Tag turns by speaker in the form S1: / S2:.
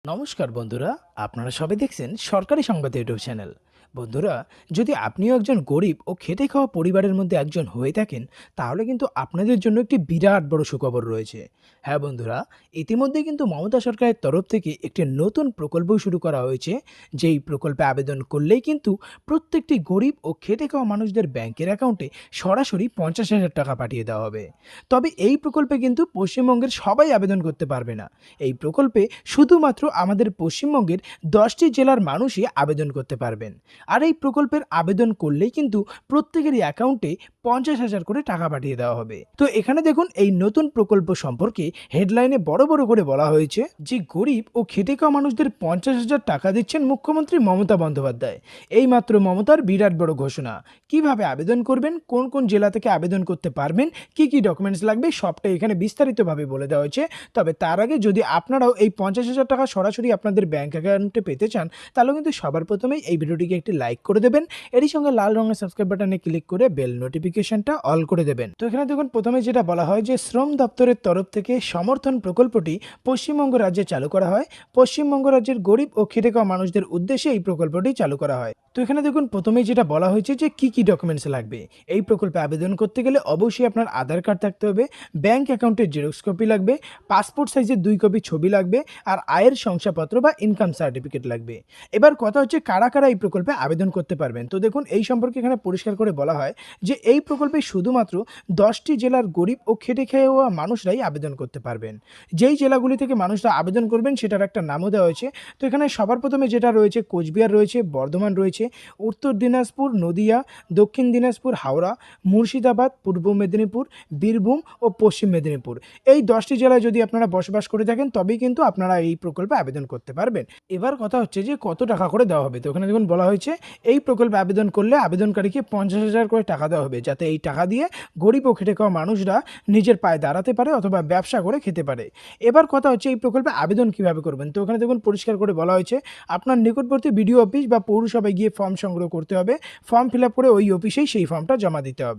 S1: নমস্কার বন্ধুরা, আপনারা সবাই দেখছেন সরকারি সংবাদ ইউটিউব চ্যানেল। বন্ধুরা, যদি আপনিও একজন গরিব ও খেটে খাওয়া পরিবারের মধ্যে একজন হয়ে থাকেন, তাহলে কিন্তু আপনাদের জন্য একটি বিরাট বড় সুখবর রয়েছে। হ্যাঁ বন্ধুরা, ইতিমধ্যে কিন্তু মমতা সরকারের তরফ থেকে একটি নতুন প্রকল্প শুরু করা হয়েছে। যেই প্রকল্পে আবেদন করলেই কিন্তু প্রত্যেকটি গরিব ও খেটে খাওয়া মানুষদের ব্যাংকের অ্যাকাউন্টে সরাসরি 50,000 টাকা পাঠিয়ে দেওয়া হবে। তবে এই প্রকল্পে কিন্তু পশ্চিমবঙ্গের সবাই আবেদন করতে পারবে না। এই প্রকল্পে শুধুমাত্র আমাদের পশ্চিমবঙ্গের 10টি জেলার মানুষই আবেদন করতে পারবেন। আর এই প্রকল্পের আবেদন করলেই কিন্তু প্রত্যেকেরই অ্যাকাউন্টে 50,000 করে টাকা পাঠিয়ে দেওয়া হবে। তো এখানে দেখুন, এই নতুন প্রকল্প সম্পর্কে হেডলাইনে বড় বড় করে বলা হয়েছে যে গরিব ও খেটে খাওয়া মানুষদের 50,000 টাকা দিচ্ছেন মুখ্যমন্ত্রী মমতা বন্দ্যোপাধ্যায়। এই মাত্র মমতার বিরাট বড় ঘোষণা। কিভাবে আবেদন করবেন, কোন কোন জেলা থেকে আবেদন করতে পারবেন, কি কি ডকুমেন্টস লাগবে, সবটাই এখানে বিস্তারিতভাবে বলে দেওয়া হয়েছে। তবে তার আগে যদি আপনারাও এই 50,000 টাকা সরাসরি আপনাদের ব্যাংক অ্যাকাউন্টে পেতে চান, তাহলে কিন্তু সবার প্রথমেই এই ভিডিওটিকে একটি লাইক করে দেবেন। এরই সঙ্গে লাল রঙের সাবস্ক্রাইব বাটনে ক্লিক করে বেল নোটিফিকেশনটা অল করে দেবেন। তো এখানে দেখুন, প্রথমে যেটা বলা হয় যে শ্রম দপ্তরের তরফ থেকে সমর্থন প্রকল্পটি পশ্চিমবঙ্গ রাজ্যে চালু করা হয়। পশ্চিমবঙ্গ রাজ্যের গরিব ও খেটে খাওয়া মানুষদের উদ্দেশ্যে এই প্রকল্পটি চালু করা হয়। তো এখানে দেখুন, প্রথমেই যেটা বলা হয়েছে যে কি কি ডকুমেন্টস লাগবে। এই প্রকল্পে আবেদন করতে গেলে অবশ্যই আপনার আধার কার্ড থাকতে হবে, ব্যাংক অ্যাকাউন্টের জেরক্স কপি লাগবে, পাসপোর্ট সাইজের 2 কপি ছবি লাগবে, আর আয়ের শংসাপত্র বা ইনকাম সার্টিফিকেট লাগবে। এবার কথা হচ্ছে কারা কারা এই প্রকল্পে আবেদন করতে পারবেন। তো দেখুন, এই সম্পর্কে এখানে পরিষ্কার করে বলা হয় যে এই প্রকল্পে শুধুমাত্র 10টি জেলার গরিব ও খেটে খাওয়া মানুষরাই আবেদন করতে পারবেন। যেই জেলাগুলি থেকে মানুষরা আবেদন করবেন সেটার একটা নামও দেওয়া হয়েছে। তো এখানে সবার প্রথমে যেটা রয়েছে, কোচবিহার রয়েছে, বর্ধমান রয়েছে, উত্তর দিনাজপুর, নদিয়া, দক্ষিণ দিনাজপুর, হাওড়া, মুর্শিদাবাদ, পূর্ব মেদিনীপুর, বীরভূম ও পশ্চিম মেদিনীপুর। এই 10টি জেলায় যদি আপনারা বসবাস করে থাকেন, তবেই কিন্তু আপনারা এই প্রকল্পে আবেদন করতে পারবেন। এবার কথা হচ্ছে যে কত টাকা করে দেওয়া হবে। তো ওখানে দেখুন বলা হয়েছে এই প্রকল্পে আবেদন করলে আবেদনকারীকে 50,000 করে টাকা দেওয়া হবে, যাতে এই টাকা দিয়ে গরিব ও খেটে খাওয়া মানুষরা নিজের পায়ে দাঁড়াতে পারে অথবা ব্যবসা করে খেতে পারে। এবার কথা হচ্ছে এই প্রকল্পে আবেদন কিভাবে করবেন। তো ওখানে দেখুন পরিষ্কার করে বলা হয়েছে আপনার নিকটবর্তী বিডিও অফিস বা পৌরসভায় গিয়ে ফর্ম সংগ্রহ করতে হবে। ফর্ম ফিল আপ করে ওই অফিসেই সেই ফর্মটা জমা দিতে হবে।